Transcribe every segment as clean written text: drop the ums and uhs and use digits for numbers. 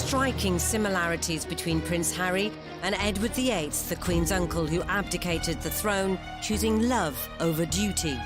striking similarities between Prince Harry and Edward VIII, the Queen's uncle who abdicated the throne, choosing love over duty.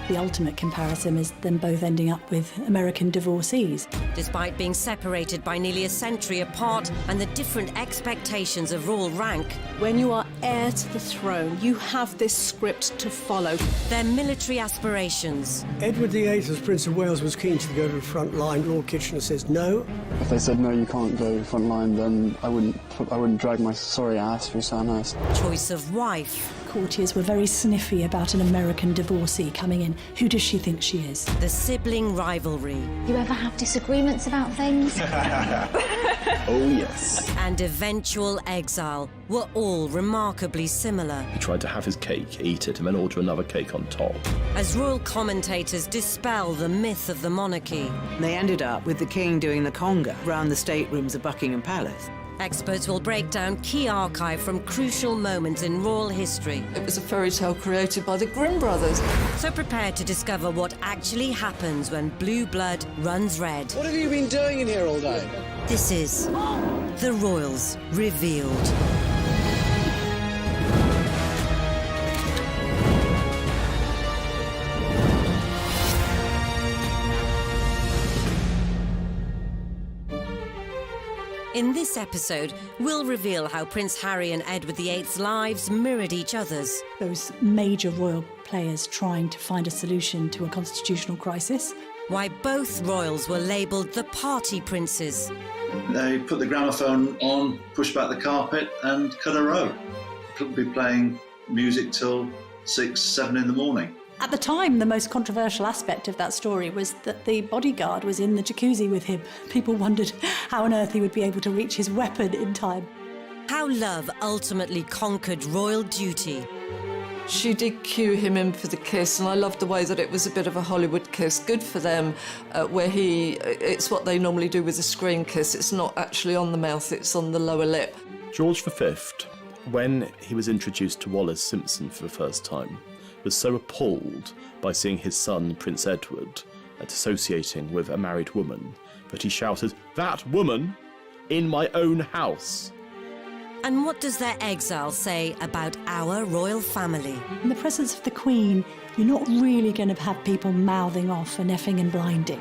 The ultimate comparison is them both ending up with American divorcees. Despite being separated by nearly a century apart and the different expectations of royal rank, when you are heir to the throne, you have this script to follow. their military aspirations, Edward VIII, as Prince of Wales, was keen to go to the front line. Lord Kitchener says no. If they said no, you can't go front line, then I wouldn't drag my sorry ass through Sandhurst. choice of wife, Courtiers were very sniffy about an American divorcee coming in. Who does she think she is? the sibling rivalry, You ever have disagreements about things? Oh, yes. and eventual exile were all remarkably similar. He tried to have his cake, eat it, and then order another cake on top. As royal commentators dispel the myth of the monarchy, They ended up with the king doing the conga round the staterooms of Buckingham Palace. experts will break down key archive from crucial moments in royal history. It was a fairy tale created by the Grimm brothers. So prepare to discover what actually happens when blue blood runs red. What have you been doing in here all day? This is The Royals Revealed. In this episode, we'll reveal how Prince Harry and Edward VIII's lives mirrored each other's, Those major royal players trying to find a solution to a constitutional crisis. why both royals were labelled the party princes, They put the gramophone on, pushed back the carpet and cut a row. Could be playing music till 6, 7 in the morning. At the time, the most controversial aspect of that story was that the bodyguard was in the jacuzzi with him. People wondered how on earth he would be able to reach his weapon in time. how love ultimately conquered royal duty, She did cue him in for the kiss, and I loved the way that it was a bit of a Hollywood kiss. Good for them, where it's what they normally do with a screen kiss. It's not actually on the mouth, it's on the lower lip. George V, when he was introduced to Wallis Simpson for the first time, was so appalled by seeing his son, Prince Edward, associating with a married woman, that he shouted, "That woman in my own house!" And what does their exile say about our royal family? In the presence of the Queen, you're not really going to have people mouthing off and effing and blinding.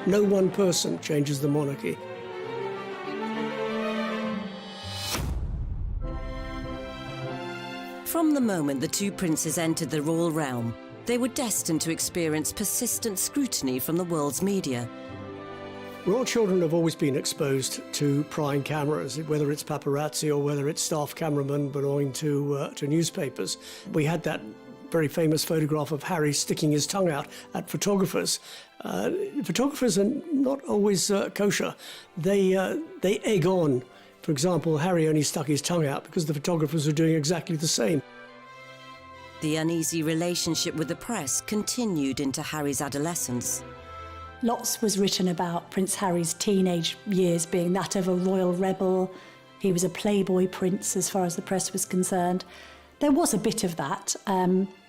No one person changes the monarchy. From the moment the two princes entered the royal realm, they were destined to experience persistent scrutiny from the world's media. Royal children have always been exposed to prying cameras, whether it's paparazzi or whether it's staff cameramen belonging to newspapers. We had that very famous photograph of Harry sticking his tongue out at photographers. Photographers are not always kosher. They egg on. For example, Harry only stuck his tongue out because the photographers were doing exactly the same. The uneasy relationship with the press continued into Harry's adolescence. Lots was written about Prince Harry's teenage years being that of a royal rebel. He was a playboy prince as far as the press was concerned. There was a bit of that.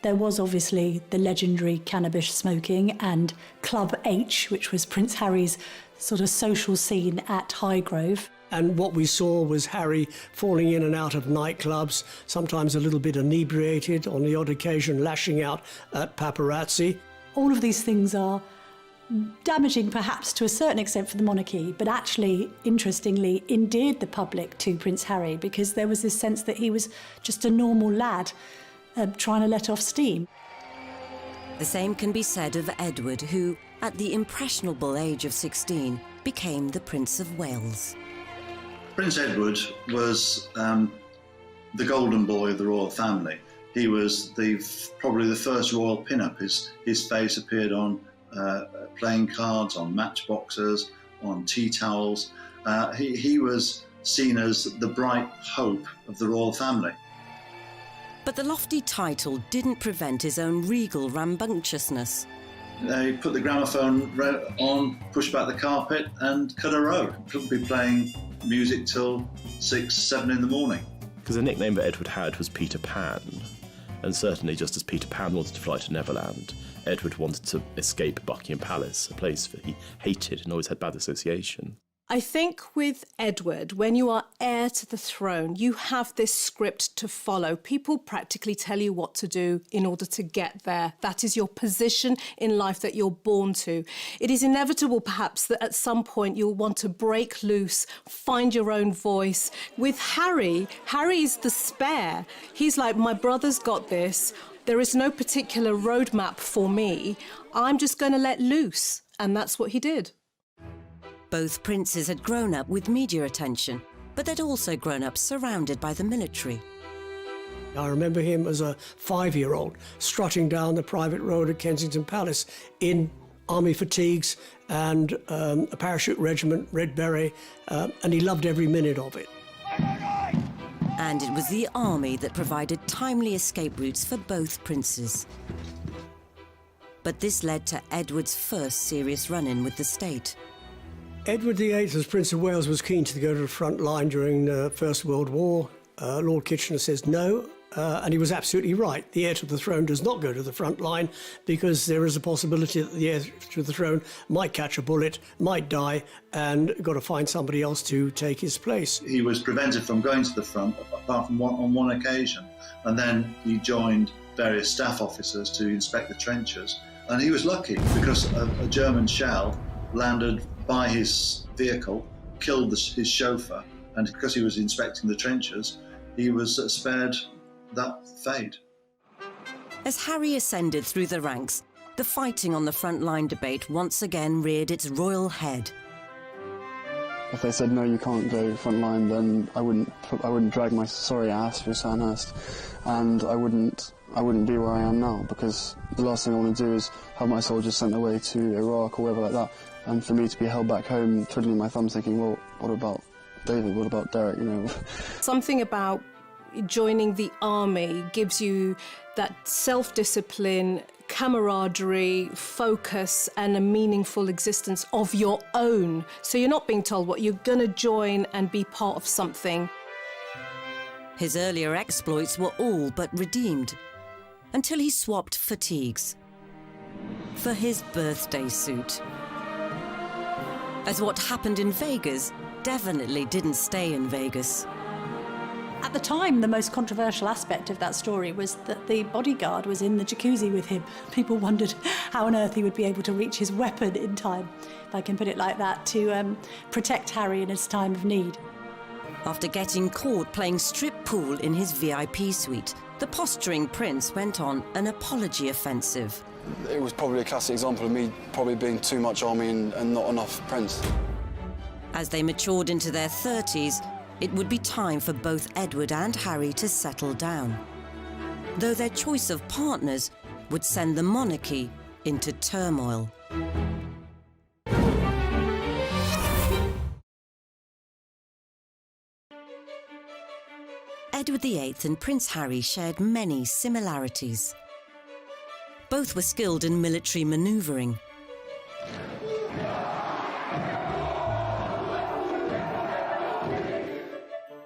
There was obviously the legendary cannabis smoking and Club H, which was Prince Harry's sort of social scene at Highgrove. And what we saw was Harry falling in and out of nightclubs, sometimes a little bit inebriated, on the odd occasion lashing out at paparazzi. All of these things are damaging perhaps to a certain extent for the monarchy, but actually, interestingly, endeared the public to Prince Harry because there was this sense that he was just a normal lad trying to let off steam. The same can be said of Edward, who, at the impressionable age of 16, became the Prince of Wales. Prince Edward was the golden boy of the royal family. He was probably the first royal pin-up. His face appeared on playing cards, on matchboxes, on tea towels. He was seen as the bright hope of the royal family. But the lofty title didn't prevent his own regal rambunctiousness. They put the gramophone on, pushed back the carpet and cut a row. Could be playing music till 6, 7 in the morning. Because the nickname that Edward had was Peter Pan, and certainly just as Peter Pan wanted to fly to Neverland, Edward wanted to escape Buckingham Palace, a place that he hated and always had bad association. I think with Edward, when you are heir to the throne, you have this script to follow. People practically tell you what to do in order to get there. That is your position in life that you're born to. It is inevitable, perhaps, that at some point you'll want to break loose, find your own voice. With Harry is the spare. He's like, my brother's got this. There is no particular roadmap for me. I'm just going to let loose. And that's what he did. Both princes had grown up with media attention, but they'd also grown up surrounded by the military. I remember him as a 5-year-old strutting down the private road at Kensington Palace in army fatigues and a parachute regiment, red beret, and he loved every minute of it. And it was the army that provided timely escape routes for both princes. But this led to Edward's first serious run-in with the state. Edward VIII, as Prince of Wales, was keen to go to the front line during the First World War. Lord Kitchener says no, and he was absolutely right. The heir to the throne does not go to the front line because there is a possibility that the heir to the throne might catch a bullet, might die, and got to find somebody else to take his place. He was prevented from going to the front, apart from on one occasion, and then he joined various staff officers to inspect the trenches. And he was lucky because a German shell landed by his vehicle, killed his chauffeur, and because he was inspecting the trenches, he was spared that fate. As Harry ascended through the ranks, the fighting on the front line debate once again reared its royal head. If they said no, you can't go front line, then I wouldn't drag my sorry ass through Sandhurst, and I wouldn't be where I am now, because the last thing I want to do is have my soldiers sent away to Iraq or wherever like that, and for me to be held back home, twiddling my thumbs, thinking, well, what about David? What about Derek? You know. Something about joining the army gives you that self-discipline, camaraderie, focus, and a meaningful existence of your own. So you're not being told what you're going to join and be part of something. His earlier exploits were all but redeemed, until he swapped fatigues for his birthday suit. As what happened in Vegas definitely didn't stay in Vegas. At the time, the most controversial aspect of that story was that the bodyguard was in the jacuzzi with him. People wondered how on earth he would be able to reach his weapon in time, if I can put it like that, to protect Harry in his time of need. After getting caught playing strip pool in his VIP suite, the posturing prince went on an apology offensive. It was probably a classic example of me probably being too much army and not enough prince. As they matured into their 30s, it would be time for both Edward and Harry to settle down, though their choice of partners would send the monarchy into turmoil. Edward VIII and Prince Harry shared many similarities. Both were skilled in military manoeuvring.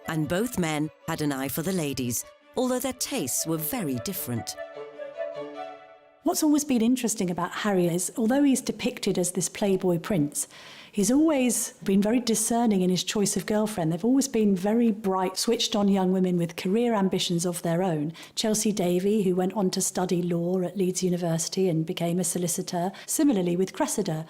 And both men had an eye for the ladies, although their tastes were very different. What's always been interesting about Harry is, although he's depicted as this playboy prince, he's always been very discerning in his choice of girlfriend. They've always been very bright, switched-on young women with career ambitions of their own. Chelsea Davy, who went on to study law at Leeds University and became a solicitor. Similarly with Cressida,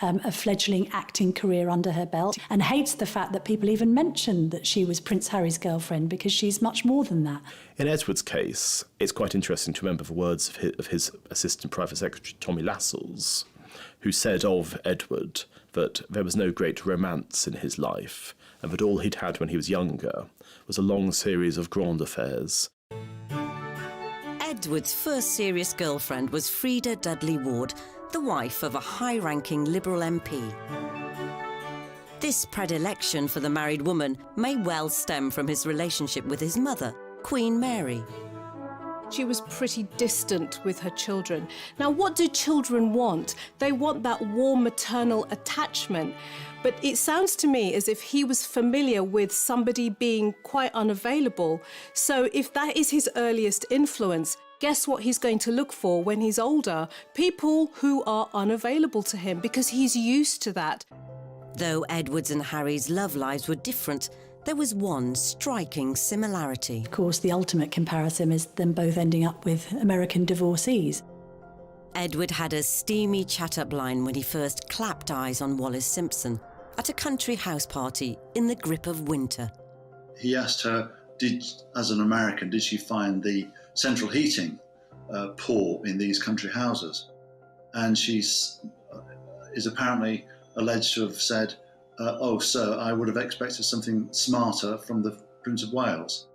a fledgling acting career under her belt, and hates the fact that people even mention that she was Prince Harry's girlfriend, because she's much more than that. In Edward's case, it's quite interesting to remember the words of his assistant private secretary, Tommy Lascelles, who said of Edward that there was no great romance in his life, and that all he'd had when he was younger was a long series of grand affairs. Edward's first serious girlfriend was Freda Dudley Ward, the wife of a high-ranking Liberal MP. This predilection for the married woman may well stem from his relationship with his mother, Queen Mary. She was pretty distant with her children. Now, what do children want? They want that warm maternal attachment. But it sounds to me as if he was familiar with somebody being quite unavailable. So if that is his earliest influence, guess what he's going to look for when he's older? People who are unavailable to him, because he's used to that. Though Edward's and Harry's love lives were different, there was one striking similarity. Of course, the ultimate comparison is them both ending up with American divorcees. Edward had a steamy chat-up line when he first clapped eyes on Wallis Simpson at a country house party in the grip of winter. He asked her, as an American, did she find the central heating poor in these country houses? And she is apparently alleged to have said, oh, sir, I would have expected something smarter from the Prince of Wales.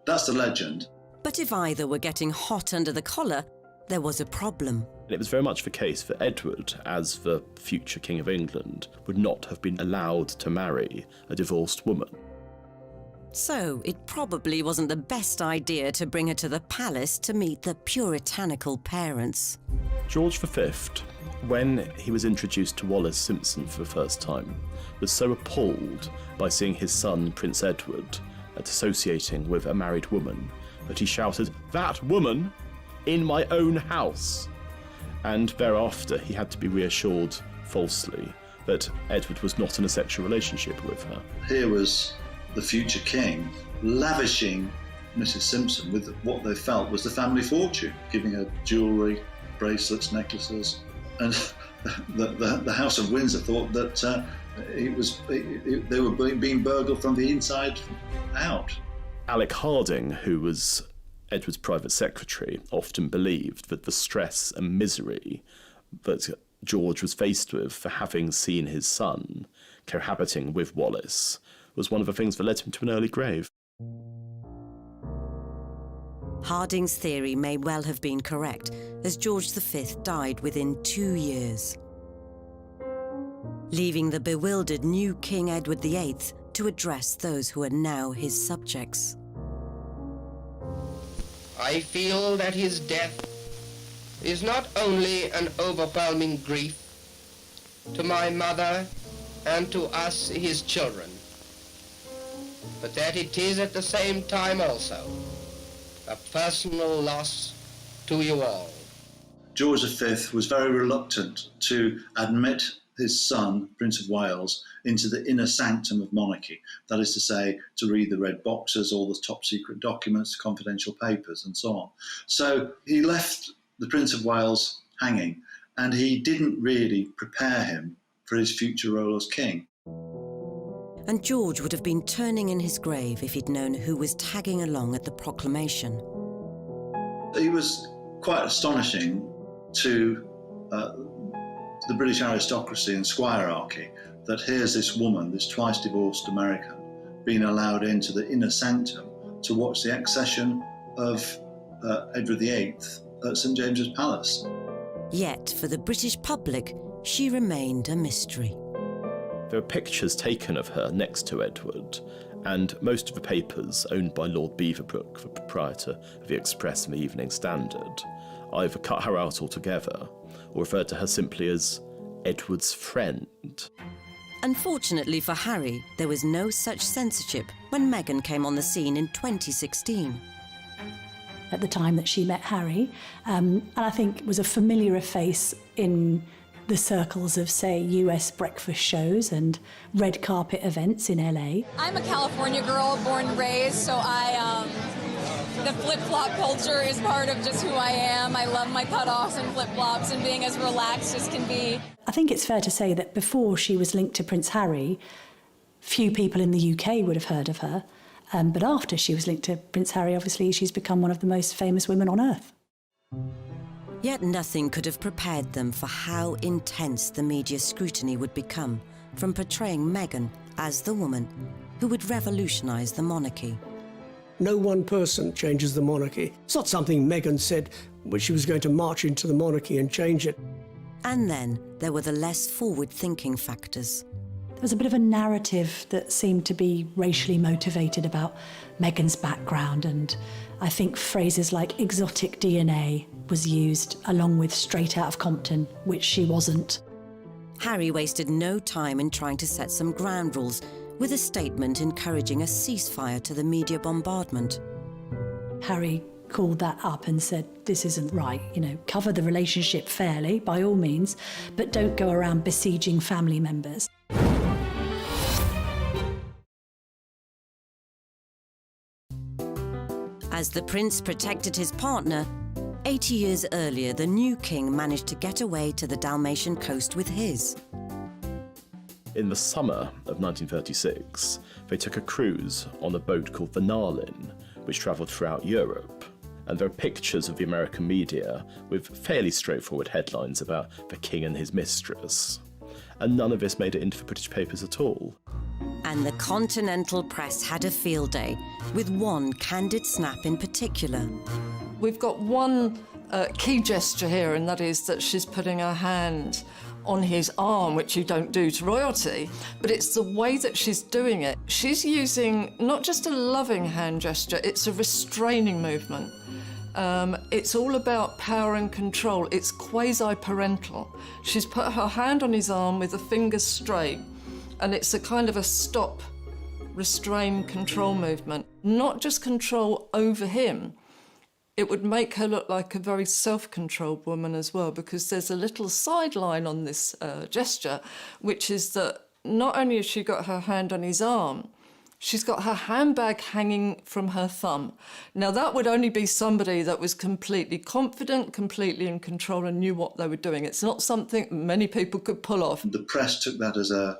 That's the legend. But if either were getting hot under the collar, there was a problem. It was very much the case that Edward, as the future King of England, would not have been allowed to marry a divorced woman. So it probably wasn't the best idea to bring her to the palace to meet the puritanical parents. George V, when he was introduced to Wallis Simpson for the first time, was so appalled by seeing his son, Prince Edward, associating with a married woman, that he shouted, "That woman! In my own house!" And thereafter he had to be reassured, falsely, that Edward was not in a sexual relationship with her. Here was the future king lavishing Mrs. Simpson with what they felt was the family fortune, giving her jewellery, bracelets, necklaces. And the House of Windsor thought that they were being burgled from the inside out. Alec Harding, who was Edward's private secretary, often believed that the stress and misery that George was faced with for having seen his son cohabiting with Wallis was one of the things that led him to an early grave. Harding's theory may well have been correct, as George V died within 2 years, leaving the bewildered new King Edward VIII to address those who are now his subjects. I feel that his death is not only an overwhelming grief to my mother and to us, his children, but that it is at the same time also a personal loss to you all. George V was very reluctant to admit his son, Prince of Wales, into the inner sanctum of monarchy. That is to say, to read the red boxes, all the top secret documents, confidential papers, and so on. So he left the Prince of Wales hanging, and he didn't really prepare him for his future role as king. And George would have been turning in his grave if he'd known who was tagging along at the proclamation. He was quite astonishing to the British aristocracy and squirearchy that here's this woman, this twice divorced American, being allowed into the inner sanctum to watch the accession of Edward VIII at St James's Palace. Yet, for the British public, she remained a mystery. There are pictures taken of her next to Edward, and most of the papers owned by Lord Beaverbrook, the proprietor of the Express and the Evening Standard, either cut her out altogether or referred to her simply as Edward's friend. Unfortunately for Harry, there was no such censorship when Meghan came on the scene in 2016. At the time that she met Harry, and I think was a familiar face in the circles of, say, US breakfast shows and red carpet events in LA. I'm a California girl, born and raised, so the flip-flop culture is part of just who I am. I love my cutoffs and flip-flops and being as relaxed as can be. I think it's fair to say that before she was linked to Prince Harry, few people in the UK would have heard of her. But after she was linked to Prince Harry, obviously, she's become one of the most famous women on earth. Yet nothing could have prepared them for how intense the media scrutiny would become from portraying Meghan as the woman who would revolutionise the monarchy. No one person changes the monarchy. It's not something Meghan said when she was going to march into the monarchy and change it. And then there were the less forward-thinking factors. There was a bit of a narrative that seemed to be racially motivated about Meghan's background, and I think phrases like exotic DNA was used along with straight out of Compton, which she wasn't. Harry wasted no time in trying to set some ground rules with a statement encouraging a ceasefire to the media bombardment. Harry called that up and said, this isn't right, cover the relationship fairly, by all means, but don't go around besieging family members. As the prince protected his partner, 80 years earlier, the new king managed to get away to the Dalmatian coast with his. In the summer of 1936, they took a cruise on a boat called the Narlin, which travelled throughout Europe. And there are pictures of the American media with fairly straightforward headlines about the king and his mistress. And none of this made it into the British papers at all. And the continental press had a field day, with one candid snap in particular. We've got one key gesture here, and that is that she's putting her hand on his arm, which you don't do to royalty, but it's the way that she's doing it. She's using not just a loving hand gesture, it's a restraining movement. It's all about power and control. It's quasi-parental. She's put her hand on his arm with the fingers straight, and it's a kind of a stop, restrain, control movement. Not just control over him. It would make her look like a very self-controlled woman as well, because there's a little sideline on this gesture, which is that not only has she got her hand on his arm, she's got her handbag hanging from her thumb. Now, that would only be somebody that was completely confident, completely in control and knew what they were doing. It's not something many people could pull off. The press took that as a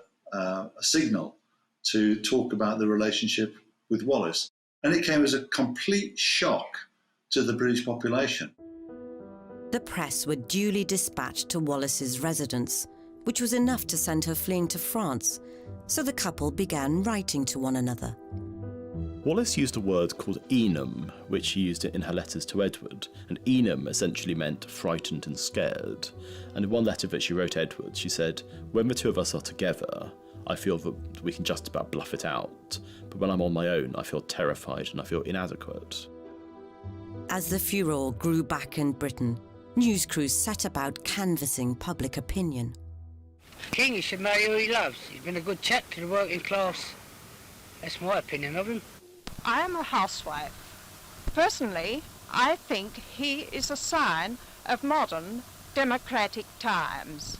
signal to talk about the relationship with Wallis. And it came as a complete shock to the British population. The press were duly dispatched to Wallis's residence, which was enough to send her fleeing to France, so the couple began writing to one another. Wallis used a word called enum, which she used in her letters to Edward, and enum essentially meant frightened and scared. And in one letter that she wrote Edward, she said, "When the two of us are together, I feel that we can just about bluff it out, but when I'm on my own, I feel terrified and I feel inadequate." As the furore grew back in Britain, news crews set about canvassing public opinion. King, he should marry who he loves. He's been a good chap to the working class. That's my opinion of him. I am a housewife. Personally, I think he is a sign of modern democratic times.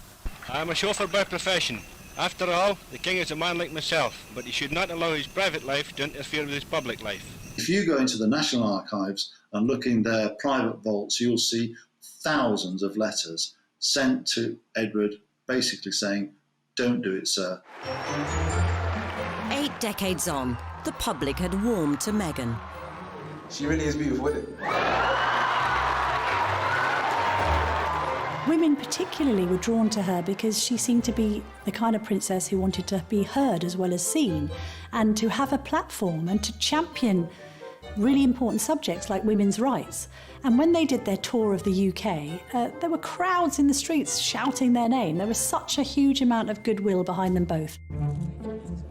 I am a chauffeur by profession. After all, the king is a man like myself, but he should not allow his private life to interfere with his public life. If you go into the National Archives and look in their private vaults, you'll see thousands of letters sent to Edward basically saying, "Don't do it, sir." 8 decades on, the public had warmed to Meghan. She really is beautiful, isn't it? Women particularly were drawn to her because she seemed to be the kind of princess who wanted to be heard as well as seen, and to have a platform and to champion really important subjects like women's rights. And when they did their tour of the UK, there were crowds in the streets shouting their name. There was such a huge amount of goodwill behind them both.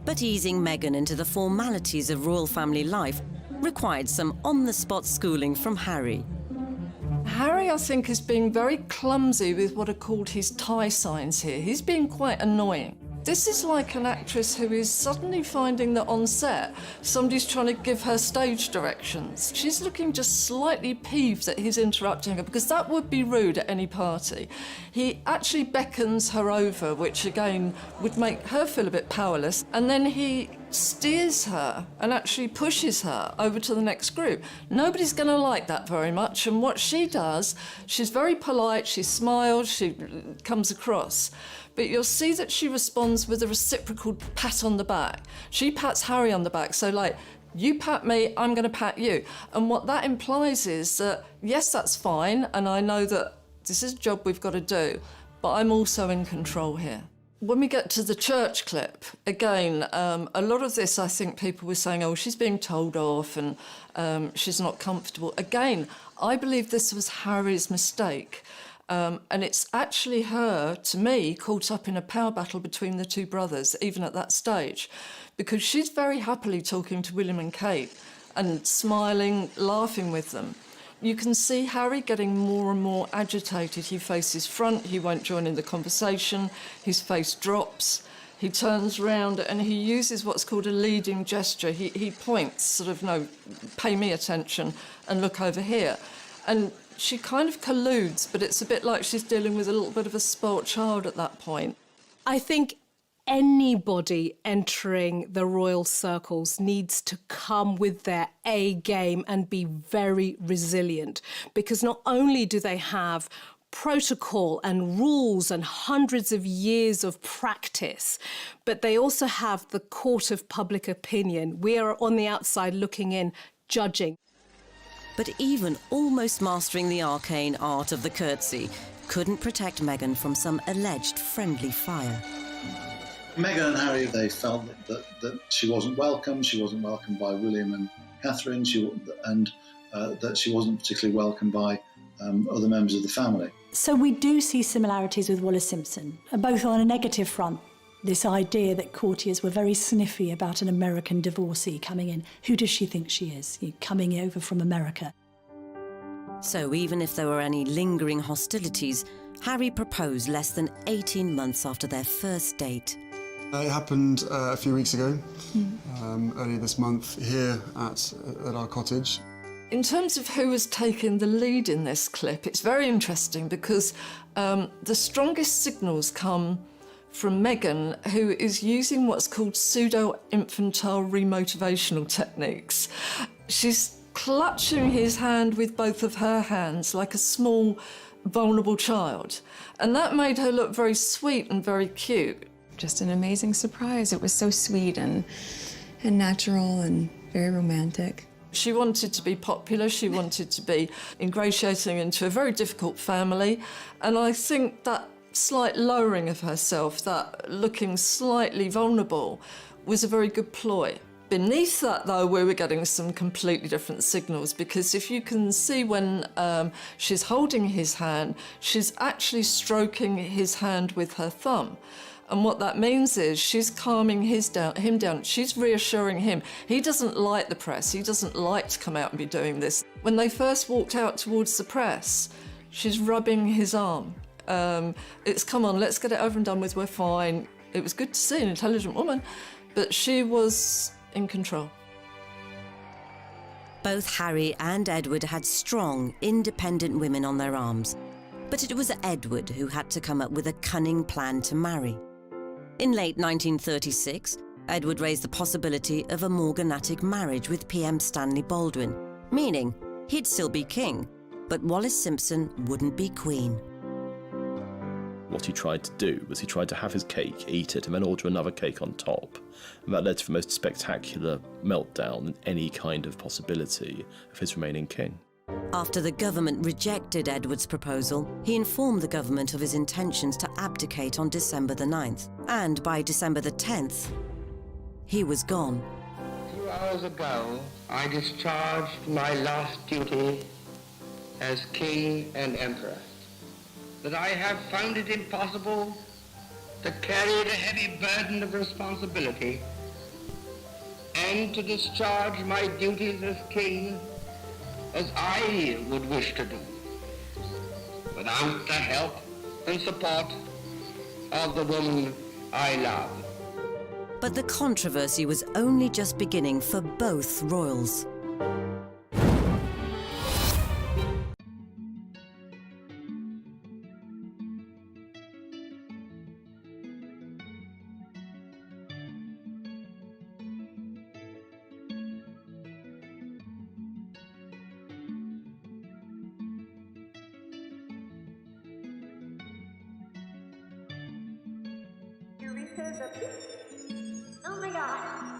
But easing Meghan into the formalities of royal family life required some on-the-spot schooling from Harry. Harry, I think, is being very clumsy with what are called his tie signs here. He's being quite annoying. This is like an actress who is suddenly finding that on set, somebody's trying to give her stage directions. She's looking just slightly peeved that he's interrupting her, because that would be rude at any party. He actually beckons her over, which again would make her feel a bit powerless, and then he steers her and actually pushes her over to the next group. Nobody's going to like that very much, and what she does, she's very polite, she smiles, she comes across. But you'll see that she responds with a reciprocal pat on the back. She pats Harry on the back, so like, you pat me, I'm going to pat you. And what that implies is that, yes, that's fine, and I know that this is a job we've got to do, but I'm also in control here. When we get to the church clip, again, a lot of this, I think people were saying, oh, she's being told off and she's not comfortable. Again, I believe this was Harry's mistake. And it's actually her, to me, caught up in a power battle between the two brothers, even at that stage, because she's very happily talking to William and Kate and smiling, laughing with them. You can see Harry getting more and more agitated. He faces front, he won't join in the conversation, his face drops, he turns round and he uses what's called a leading gesture. He points, sort of, no, pay me attention and look over here. And she kind of colludes, but it's a bit like she's dealing with a little bit of a spoilt child at that point. I think anybody entering the royal circles needs to come with their A game and be very resilient, because not only do they have protocol and rules and hundreds of years of practice, but they also have the court of public opinion. We are on the outside looking in, judging. But even almost mastering the arcane art of the curtsy couldn't protect Meghan from some alleged friendly fire. Meghan and Harry, they felt that she wasn't welcome. She wasn't welcomed by William and Catherine, and that she wasn't particularly welcomed by other members of the family. So we do see similarities with Wallis Simpson, both on a negative front. This idea that courtiers were very sniffy about an American divorcee coming in. Who does she think she is, coming over from America? So even if there were any lingering hostilities, Harry proposed less than 18 months after their first date. It happened a few weeks ago, earlier this month, here at our cottage. In terms of who was taking the lead in this clip, it's very interesting because the strongest signals come from Meghan, who is using what's called pseudo-infantile remotivational techniques. She's clutching his hand with both of her hands like a small, vulnerable child. And that made her look very sweet and very cute. Just an amazing surprise. It was so sweet and natural and very romantic. She wanted to be popular, she wanted to be ingratiating into a very difficult family, and I think that slight lowering of herself, that looking slightly vulnerable, was a very good ploy. Beneath that, though, we were getting some completely different signals, because if you can see when she's holding his hand, she's actually stroking his hand with her thumb. And what that means is she's calming him down. She's reassuring him. He doesn't like the press. He doesn't like to come out and be doing this. When they first walked out towards the press, she's rubbing his arm. It's, come on, let's get it over and done with, we're fine. It was good to see an intelligent woman, but she was in control. Both Harry and Edward had strong, independent women on their arms. But it was Edward who had to come up with a cunning plan to marry. In late 1936, Edward raised the possibility of a morganatic marriage with PM Stanley Baldwin, meaning he'd still be king, but Wallis Simpson wouldn't be queen. What he tried to do was he tried to have his cake, eat it, and then order another cake on top. And that led to the most spectacular meltdown in any kind of possibility of his remaining king. After the government rejected Edward's proposal, he informed the government of his intentions to abdicate on December the 9th. And by December the 10th, he was gone. 2 hours ago, I discharged my last duty as king and emperor. That I have found it impossible to carry the heavy burden of responsibility and to discharge my duties as king as I would wish to do, without the help and support of the woman I love. But the controversy was only just beginning for both royals. Oh my God.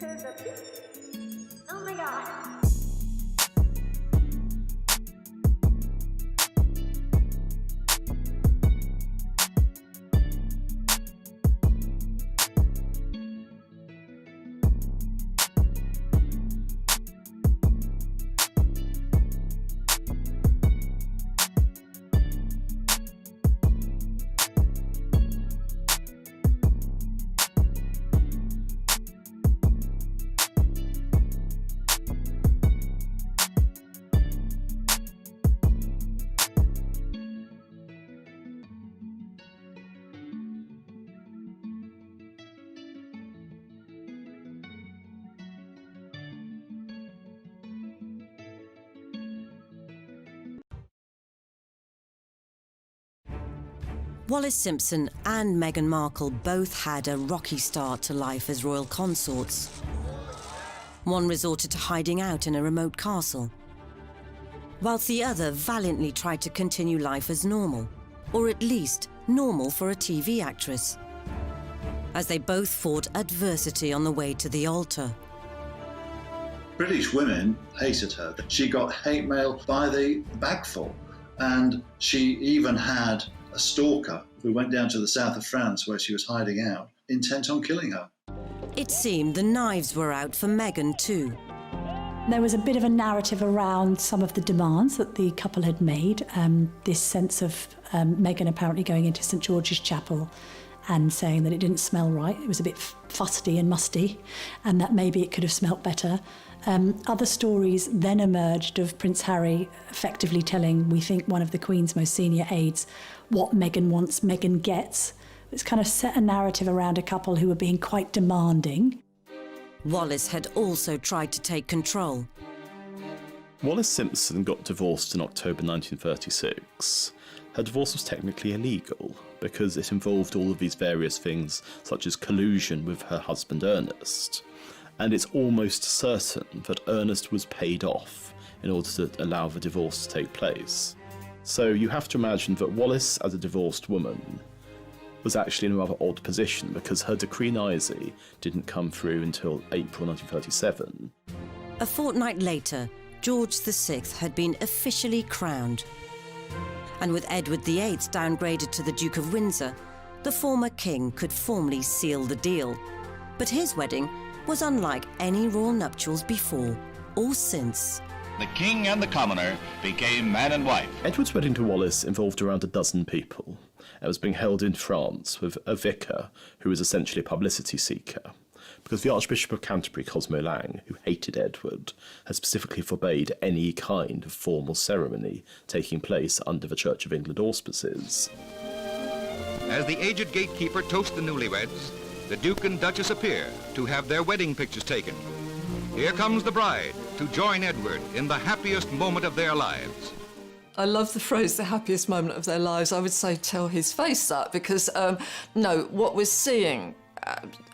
Oh my god. Wallis Simpson and Meghan Markle both had a rocky start to life as royal consorts. One resorted to hiding out in a remote castle, whilst the other valiantly tried to continue life as normal, or at least normal for a TV actress, as they both fought adversity on the way to the altar. British women hated her. She got hate mail by the bagful, and she even had a stalker who went down to the south of France where she was hiding out, intent on killing her. It seemed the knives were out for Meghan too. There was a bit of a narrative around some of the demands that the couple had made. This sense of Meghan apparently going into St George's Chapel and saying that it didn't smell right. It was a bit fusty and musty, and that maybe it could have smelt better. Other stories then emerged of Prince Harry effectively telling, we think, one of the Queen's most senior aides what Meghan wants, Meghan gets. It's kind of set a narrative around a couple who were being quite demanding. Wallis had also tried to take control. Wallis Simpson got divorced in October 1936. Her divorce was technically illegal because it involved all of these various things, such as collusion with her husband Ernest. And it's almost certain that Ernest was paid off in order to allow the divorce to take place. So you have to imagine that Wallis, as a divorced woman, was actually in a rather odd position because her decree nisi didn't come through until April 1937. A fortnight later, George VI had been officially crowned. And with Edward VIII downgraded to the Duke of Windsor, the former king could formally seal the deal. But his wedding was unlike any royal nuptials before or since. The king and the commoner became man and wife. Edward's wedding to Wallis involved around a dozen people. It was being held in France with a vicar who was essentially a publicity seeker, because the Archbishop of Canterbury, Cosmo Lang, who hated Edward, had specifically forbade any kind of formal ceremony taking place under the Church of England auspices. As the aged gatekeeper toasts the newlyweds, the Duke and Duchess appear to have their wedding pictures taken. Here comes the bride to join Edward in the happiest moment of their lives. I love the phrase, the happiest moment of their lives. I would say tell his face that, because, no, what we're seeing,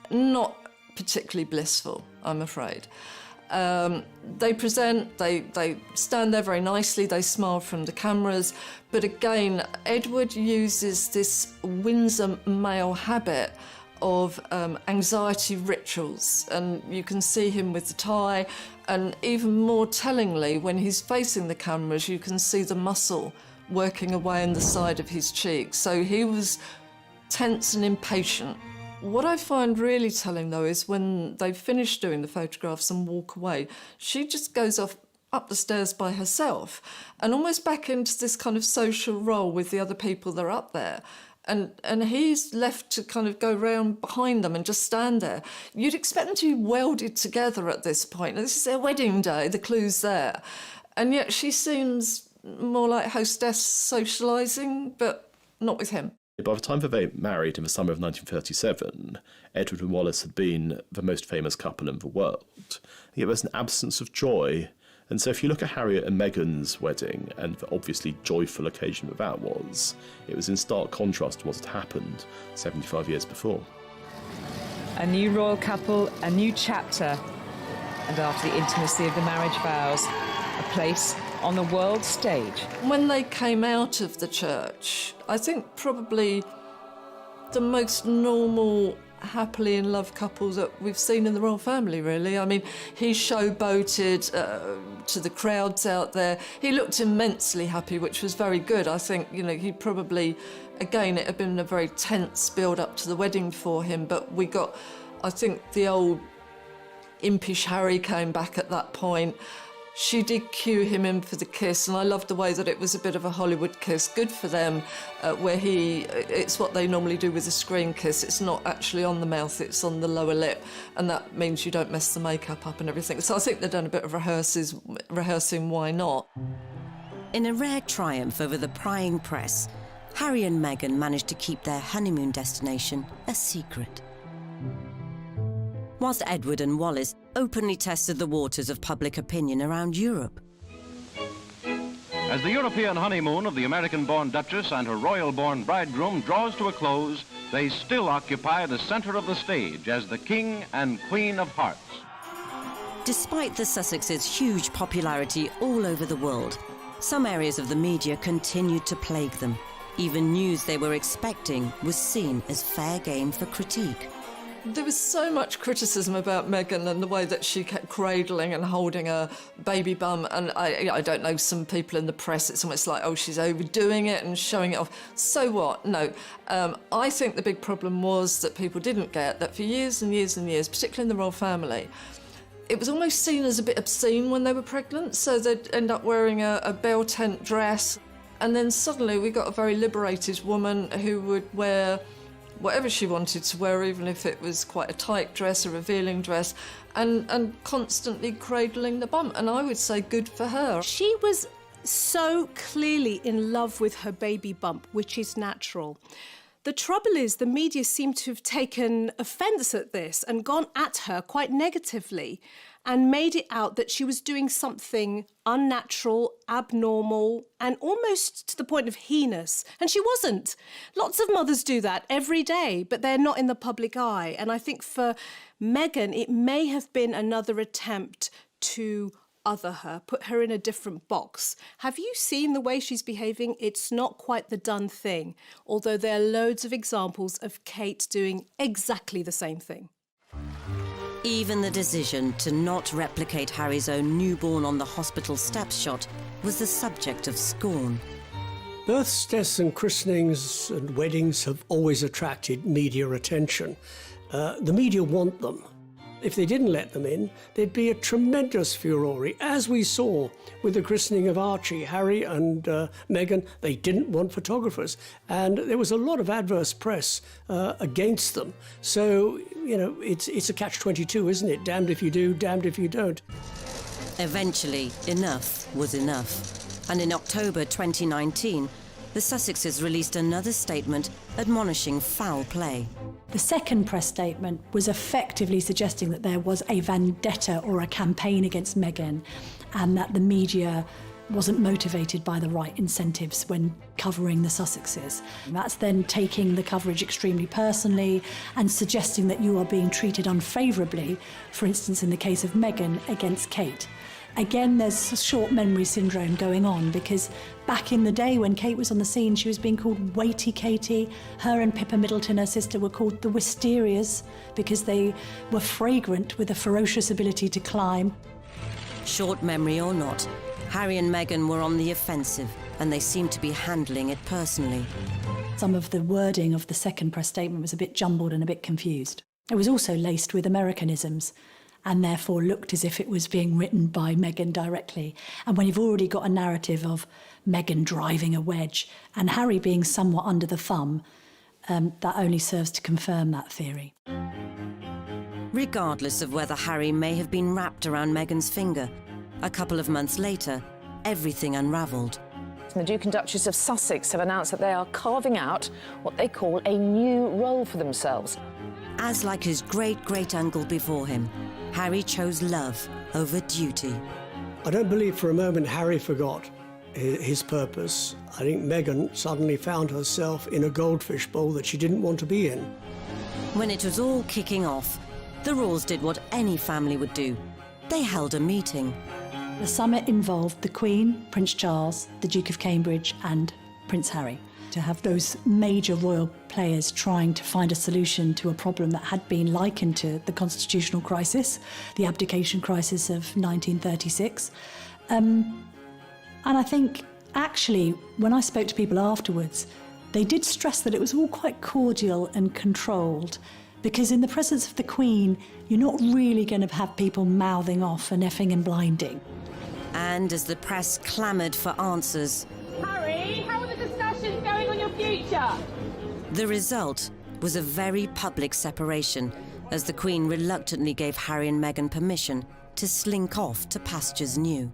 not particularly blissful, I'm afraid. They present, they stand there very nicely, they smile from the cameras, but again, Edward uses this Windsor male habit of anxiety rituals, and you can see him with the tie, and even more tellingly, when he's facing the cameras, you can see the muscle working away on the side of his cheek. So he was tense and impatient. What I find really telling, though, is when they finish doing the photographs and walk away, she just goes off up the stairs by herself and almost back into this kind of social role with the other people that are up there. And he's left to kind of go round behind them and just stand there. You'd expect them to be welded together at this point. This is their wedding day, the clue's there. And yet she seems more like hostess socialising, but not with him. By the time that they married in the summer of 1937, Edward and Wallis had been the most famous couple in the world. Yet there was an absence of joy. And so if you look at Harriet and Meghan's wedding, and the obviously joyful occasion that was, it was in stark contrast to what had happened 75 years before. A new royal couple, a new chapter, and after the intimacy of the marriage vows, a place on the world stage. When they came out of the church, I think probably the most normal happily in love couple that we've seen in the royal family, really. I mean, he showboated to the crowds out there. He looked immensely happy, which was very good. I think, you know, he probably, again, it had been a very tense build-up to the wedding for him, but we got, I think, the old impish Harry came back at that point. She did cue him in for the kiss, and I loved the way that it was a bit of a Hollywood kiss. Good for them, where it's what they normally do with a screen kiss. It's not actually on the mouth, it's on the lower lip, and that means you don't mess the makeup up and everything. So I think they've done a bit of rehearsing, why not? In a rare triumph over the prying press, Harry and Meghan managed to keep their honeymoon destination a secret, whilst Edward and Wallis openly tested the waters of public opinion around Europe. As the European honeymoon of the American-born Duchess and her royal-born bridegroom draws to a close, they still occupy the center of the stage as the King and Queen of Hearts. Despite the Sussexes' huge popularity all over the world, some areas of the media continued to plague them. Even news they were expecting was seen as fair game for critique. There was so much criticism about Meghan and the way that she kept cradling and holding her baby bum, and I don't know, some people in the press, it's almost like, oh, she's overdoing it and showing it off. So what? No. I think the big problem was that people didn't get that for years and years and years, particularly in the royal family, it was almost seen as a bit obscene when they were pregnant, so they'd end up wearing a bell tent dress, and then suddenly we got a very liberated woman who would wear whatever she wanted to wear, even if it was quite a tight dress, a revealing dress, and constantly cradling the bum. And I would say good for her. She was so clearly in love with her baby bump, which is natural. The trouble is the media seem to have taken offence at this and gone at her quite negatively and made it out that she was doing something unnatural, abnormal, and almost to the point of heinous. And she wasn't. Lots of mothers do that every day, but they're not in the public eye. And I think for Meghan, it may have been another attempt to other her, put her in a different box. Have you seen the way she's behaving? It's not quite the done thing, although there are loads of examples of Kate doing exactly the same thing. Even the decision to not replicate Harry's own newborn on the hospital steps shot was the subject of scorn. Births, deaths and christenings and weddings have always attracted media attention. The media want them. If they didn't let them in, there'd be a tremendous furore, as we saw with the christening of Archie. Harry and Meghan, they didn't want photographers, and there was a lot of adverse press against them. So, you know, it's a catch-22, isn't it? Damned if you do, damned if you don't. Eventually, enough was enough. And in October 2019, the Sussexes released another statement admonishing foul play. The second press statement was effectively suggesting that there was a vendetta or a campaign against Meghan, and that the media wasn't motivated by the right incentives when covering the Sussexes. That's then taking the coverage extremely personally and suggesting that you are being treated unfavourably, for instance in the case of Meghan against Kate. Again, there's a short memory syndrome going on, because back in the day when Kate was on the scene, she was being called Weighty Katie. Her and Pippa Middleton, her sister, were called the Wisterias because they were fragrant with a ferocious ability to climb. Short memory or not, Harry and Meghan were on the offensive, and they seemed to be handling it personally. Some of the wording of the second press statement was a bit jumbled and a bit confused. It was also laced with Americanisms, and therefore looked as if it was being written by Meghan directly. And when you've already got a narrative of Meghan driving a wedge and Harry being somewhat under the thumb, that only serves to confirm that theory. Regardless of whether Harry may have been wrapped around Meghan's finger, a couple of months later, everything unravelled. The Duke and Duchess of Sussex have announced that they are carving out what they call a new role for themselves. As like his great-great-uncle before him, Harry chose love over duty. I don't believe for a moment Harry forgot his purpose. I think Meghan suddenly found herself in a goldfish bowl that she didn't want to be in. When it was all kicking off, the Royals did what any family would do. They held a meeting. The summit involved the Queen, Prince Charles, the Duke of Cambridge and Prince Harry. To have those major royal players trying to find a solution to a problem that had been likened to the constitutional crisis, the abdication crisis of 1936. And I think, actually, when I spoke to people afterwards, they did stress that it was all quite cordial and controlled, because in the presence of the Queen, you're not really going to have people mouthing off and effing and blinding. And as the press clamoured for answers, Harry, how are the discussions going on your future? the result was a very public separation, as the Queen reluctantly gave Harry and Meghan permission to slink off to pastures new.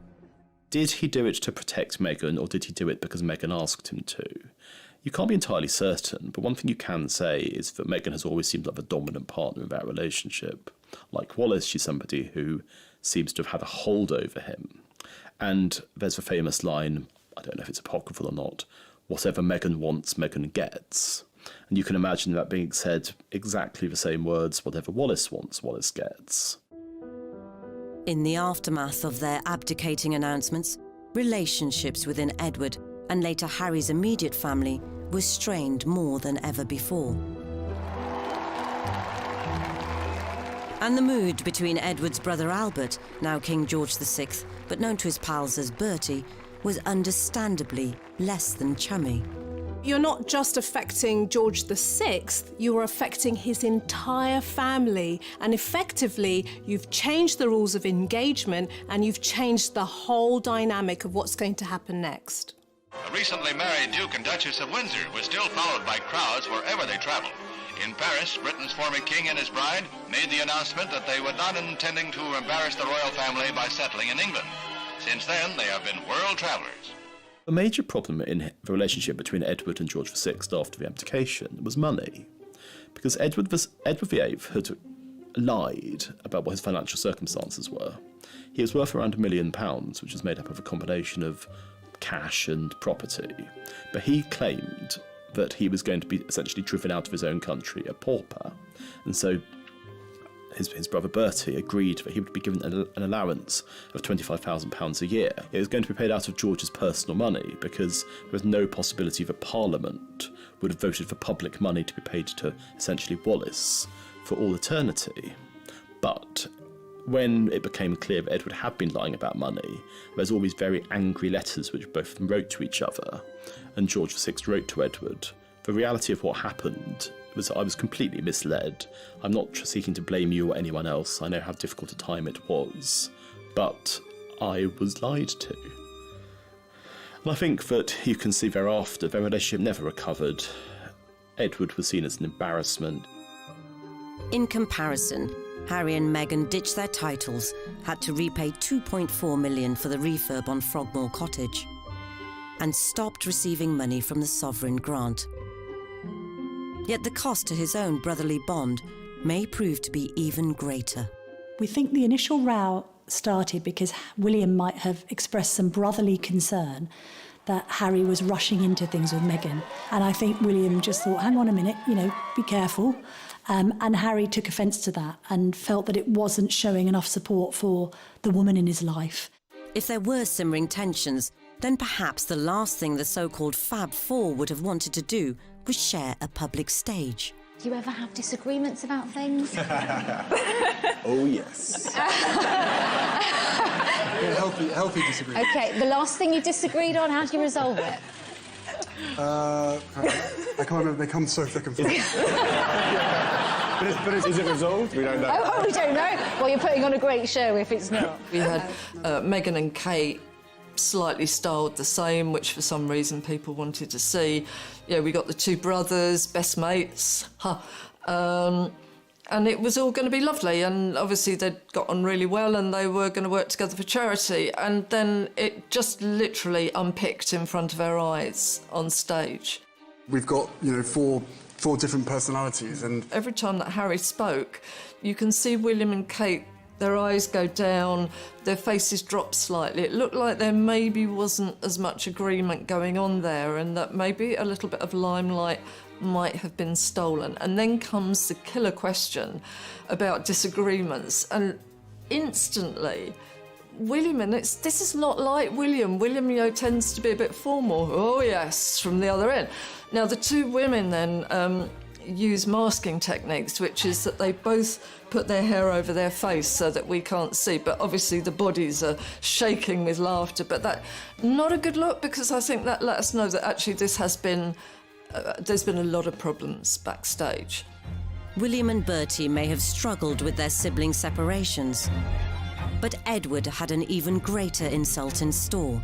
Did he do it to protect Meghan, or did he do it because Meghan asked him to? You can't be entirely certain, but one thing you can say is that Meghan has always seemed like a dominant partner in that relationship. Like Wallis, she's somebody who seems to have had a hold over him. And there's the famous line, I don't know if it's apocryphal or not, whatever Meghan wants, Meghan gets. And you can imagine that being said exactly the same words, whatever Wallis wants, Wallis gets. In the aftermath of their abdicating announcements, relationships within Edward and later Harry's immediate family were strained more than ever before. And the mood between Edward's brother Albert, now King George VI, but known to his pals as Bertie, was understandably less than chummy. You're not just affecting George VI, you're affecting his entire family. And effectively, you've changed the rules of engagement and you've changed the whole dynamic of what's going to happen next. The recently married Duke and Duchess of Windsor were still followed by crowds wherever they traveled. In Paris, Britain's former king and his bride made the announcement that they were not intending to embarrass the royal family by settling in England. Since then, they have been world travelers. A major problem in the relationship between Edward and George VI after the abdication was money, because Edward VIII had lied about what his financial circumstances were. He was worth around £1 million, which was made up of a combination of cash and property, but he claimed that he was going to be essentially driven out of his own country, a pauper, and so his brother Bertie agreed that he would be given an allowance of £25,000 a year. It was going to be paid out of George's personal money because there was no possibility that Parliament would have voted for public money to be paid to essentially Wallis for all eternity. But when it became clear that Edward had been lying about money, there's all these very angry letters which both of them wrote to each other, and George VI wrote to Edward. The reality of what happened was I was completely misled. I'm not seeking to blame you or anyone else. I know how difficult a time it was, but I was lied to. And I think that you can see thereafter their relationship never recovered. Edward was seen as an embarrassment. In comparison, Harry and Meghan ditched their titles, had to repay £2.4 million for the refurb on Frogmore Cottage, and stopped receiving money from the sovereign grant. Yet the cost to his own brotherly bond may prove to be even greater. We think the initial row started because William might have expressed some brotherly concern that Harry was rushing into things with Meghan. And I think William just thought, hang on a minute, be careful. And Harry took offence to that and felt that it wasn't showing enough support for the woman in his life. If there were simmering tensions, then perhaps the last thing the so-called Fab Four would have wanted to do was share a public stage. Do you ever have disagreements about things? Oh, yes. Healthy disagreement. OK, the last thing you disagreed on, how do you resolve it? I can't remember. They come so thick and fast. But is it resolved? We don't know. Oh, we don't know. Well, you're putting on a great show if it's not. We had Meghan and Kate slightly styled the same, which for some reason people wanted to see. Yeah, we got the two brothers, best mates, and it was all going to be lovely, and obviously they'd got on really well and they were going to work together for charity, and then it just literally unpicked in front of our eyes on stage. We've got, four different personalities, and every time that Harry spoke, you can see William and Kate, their eyes go down, their faces drop slightly. It looked like there maybe wasn't as much agreement going on there, and that maybe a little bit of limelight might have been stolen. And then comes the killer question about disagreements, and instantly William, and this is not like William. William, you know, tends to be a bit formal. Oh, yes, from the other end. Now, the two women then use masking techniques, which is that they both put their hair over their face so that we can't see, but obviously the bodies are shaking with laughter. But that, not a good look, because I think that let us know that actually this has been, there's been a lot of problems backstage. William and Bertie may have struggled with their sibling separations, but Edward had an even greater insult in store.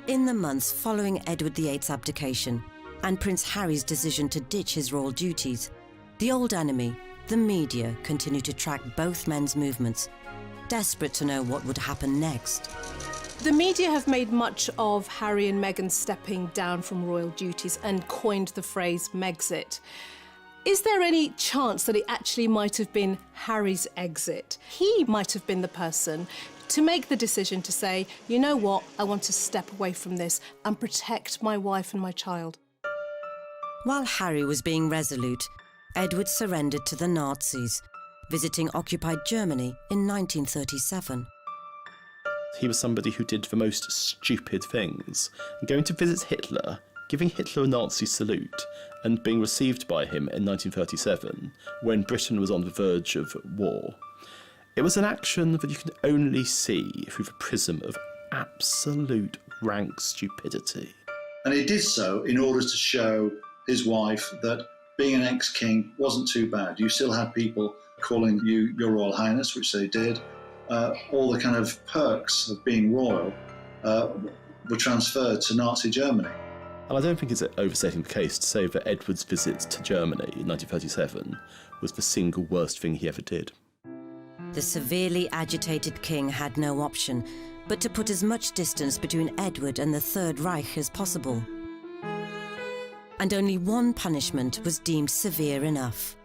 In the months following Edward VIII's abdication and Prince Harry's decision to ditch his royal duties, the old enemy, the media, continued to track both men's movements, desperate to know what would happen next. The media have made much of Harry and Meghan stepping down from royal duties and coined the phrase Megxit. Is there any chance that it actually might have been Harry's exit? He might have been the person to make the decision to say, you know what, I want to step away from this and protect my wife and my child. While Harry was being resolute, Edward surrendered to the Nazis, visiting occupied Germany in 1937. He was somebody who did the most stupid things, going to visit Hitler, giving Hitler a Nazi salute, and being received by him in 1937, when Britain was on the verge of war. It was an action that you can only see through the prism of absolute rank stupidity. And he did so in order to show his wife that being an ex-king wasn't too bad. You still had people calling you Your Royal Highness, which they did. All the kind of perks of being royal were transferred to Nazi Germany. And I don't think it's overstating the case to say that Edward's visit to Germany in 1937 was the single worst thing he ever did. The severely agitated king had no option but to put as much distance between Edward and the Third Reich as possible. And only one punishment was deemed severe enough.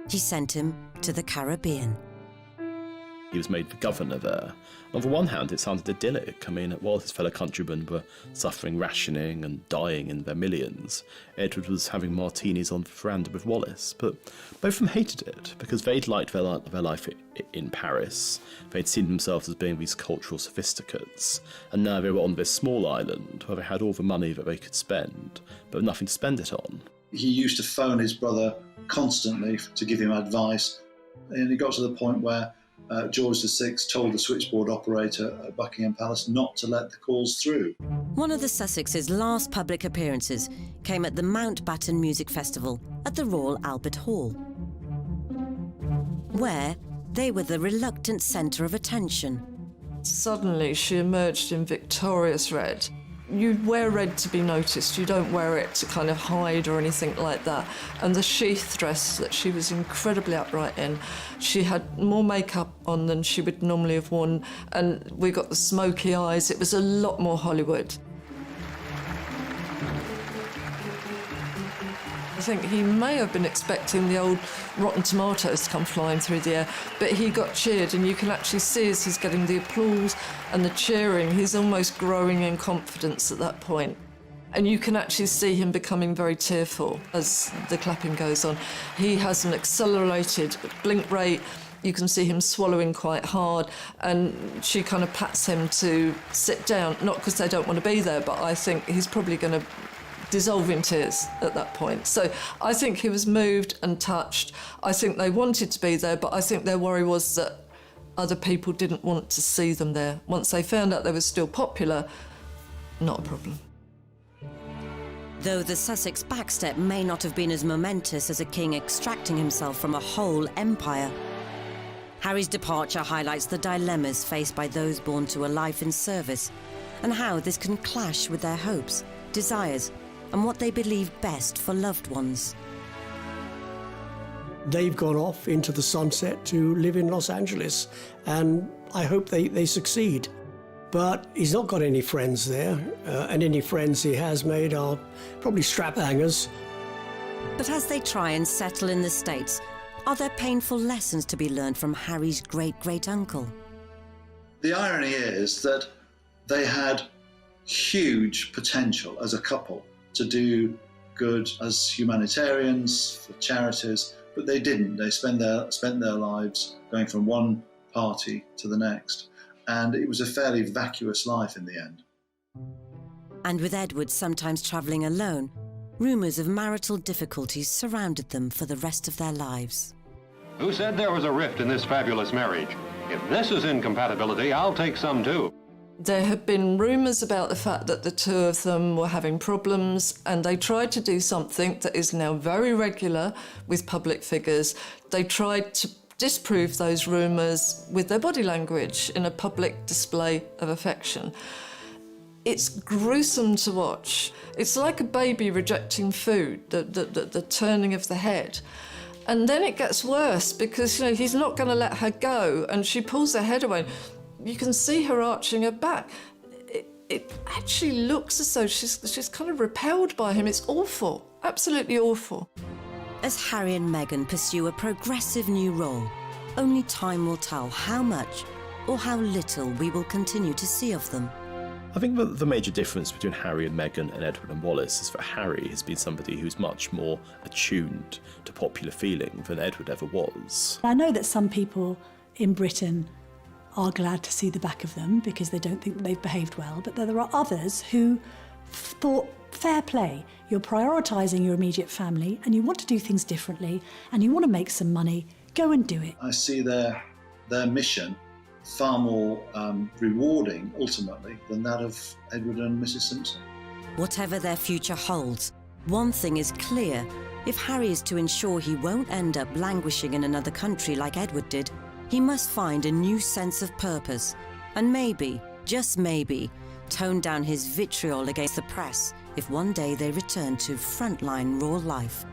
He sent him to the Caribbean. He was made the governor there. On the one hand, it sounded idyllic. I mean, while his fellow countrymen were suffering rationing and dying in their millions, Edward was having martinis on the veranda with Wallis. But both of them hated it, because they'd liked their life in Paris. They'd seen themselves as being these cultural sophisticates, and now they were on this small island where they had all the money that they could spend, but nothing to spend it on. He used to phone his brother constantly to give him advice, and it got to the point where George VI told the switchboard operator at Buckingham Palace not to let the calls through. One of the Sussexes' last public appearances came at the Mountbatten Music Festival at the Royal Albert Hall, where they were the reluctant centre of attention. Suddenly she emerged in victorious red. You wear red to be noticed, you don't wear it to kind of hide or anything like that. And the sheath dress that she was incredibly upright in, she had more makeup on than she would normally have worn, and we got the smoky eyes. It was a lot more Hollywood. I think he may have been expecting the old rotten tomatoes to come flying through the air, but he got cheered, and you can actually see as he's getting the applause and the cheering, he's almost growing in confidence at that point. And you can actually see him becoming very tearful as the clapping goes on. He has an accelerated blink rate. You can see him swallowing quite hard, and she kind of pats him to sit down, not because they don't want to be there, but I think he's probably going to dissolve in tears at that point. So I think he was moved and touched. I think they wanted to be there, but I think their worry was that other people didn't want to see them there. Once they found out they were still popular, not a problem. Though the Sussex backstep may not have been as momentous as a king extracting himself from a whole empire, Harry's departure highlights the dilemmas faced by those born to a life in service, and how this can clash with their hopes, desires, and what they believe best for loved ones. They've gone off into the sunset to live in Los Angeles, and I hope they succeed. But he's not got any friends there, and any friends he has made are probably strap-hangers. But as they try and settle in the States, are there painful lessons to be learned from Harry's great-great-uncle? The irony is that they had huge potential as a couple to do good as humanitarians, for charities, but they didn't. They spent their lives going from one party to the next, and it was a fairly vacuous life in the end. And with Edward sometimes travelling alone, rumours of marital difficulties surrounded them for the rest of their lives. Who said there was a rift in this fabulous marriage? If this is incompatibility, I'll take some too. There have been rumours about the fact that the two of them were having problems, and they tried to do something that is now very regular with public figures. They tried to disprove those rumours with their body language in a public display of affection. It's gruesome to watch. It's like a baby rejecting food, the turning of the head. And then it gets worse because, he's not going to let her go, and she pulls her head away. You can see her arching her back. It actually looks as though she's kind of repelled by him. It's awful, absolutely awful. As Harry and Meghan pursue a progressive new role, only time will tell how much or how little we will continue to see of them. I think that the major difference between Harry and Meghan and Edward and Wallis is that Harry has been somebody who's much more attuned to popular feeling than Edward ever was. I know that some people in Britain are glad to see the back of them because they don't think they've behaved well, but there are others who thought, fair play, you're prioritising your immediate family and you want to do things differently and you want to make some money, go and do it. I see their mission far more rewarding, ultimately, than that of Edward and Mrs. Simpson. Whatever their future holds, one thing is clear. If Harry is to ensure he won't end up languishing in another country like Edward did, he must find a new sense of purpose and maybe, just maybe, tone down his vitriol against the press if one day they return to frontline royal life.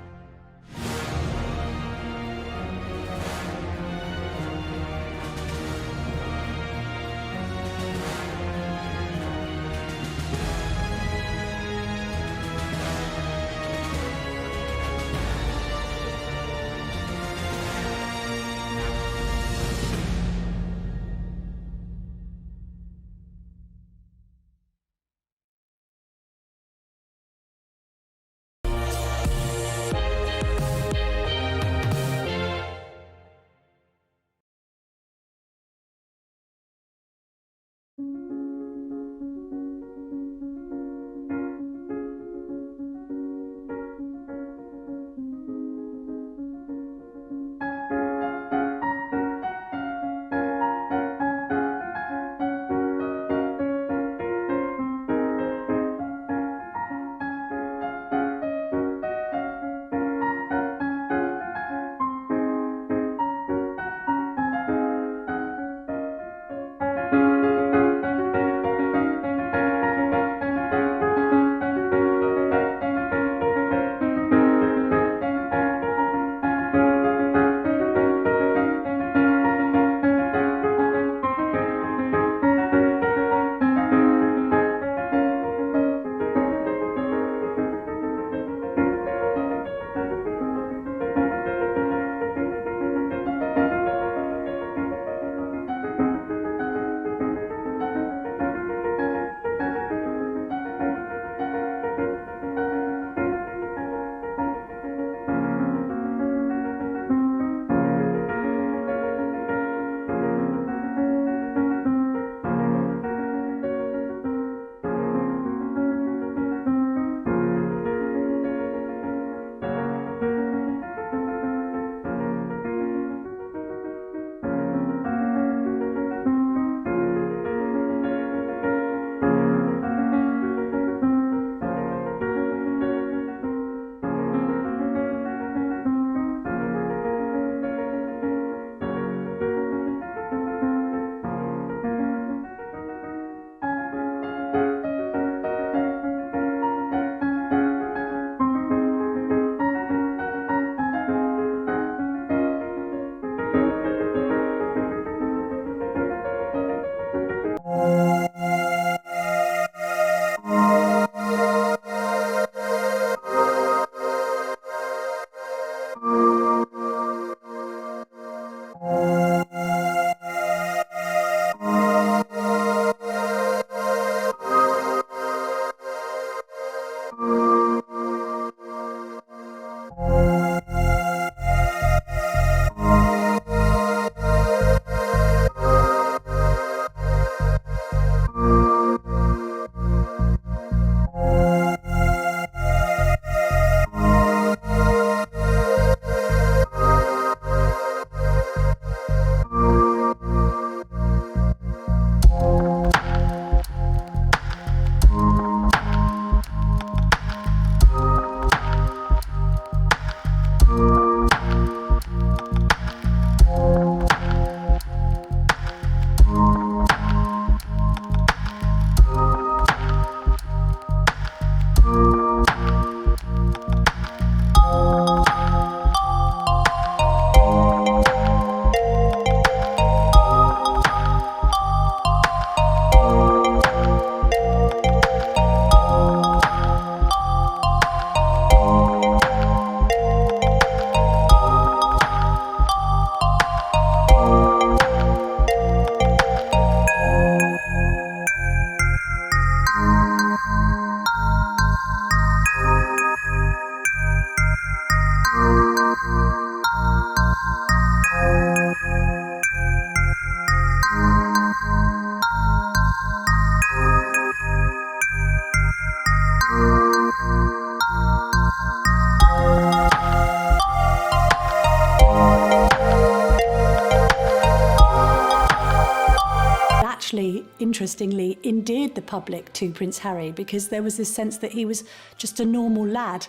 interestingly, endeared the public to Prince Harry because there was this sense that he was just a normal lad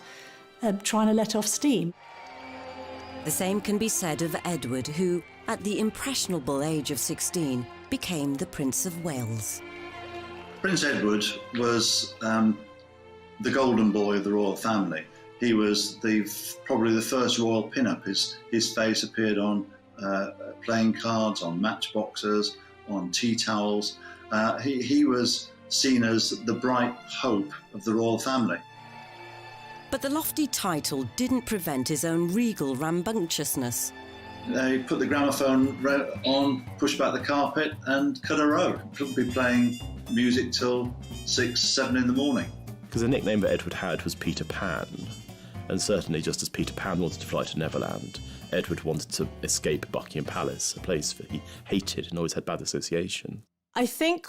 trying to let off steam. The same can be said of Edward, who, at the impressionable age of 16, became the Prince of Wales. Prince Edward was the golden boy of the royal family. He was probably the first royal pin-up. His face appeared on playing cards, on matchboxes, on tea towels. He was seen as the bright hope of the royal family. But the lofty title didn't prevent his own regal rambunctiousness. They put the gramophone on, pushed back the carpet and cut a row. Couldn't be playing music till 6, 7 in the morning. Because the nickname that Edward had was Peter Pan, and certainly just as Peter Pan wanted to fly to Neverland, Edward wanted to escape Buckingham Palace, a place that he hated and always had bad association. I think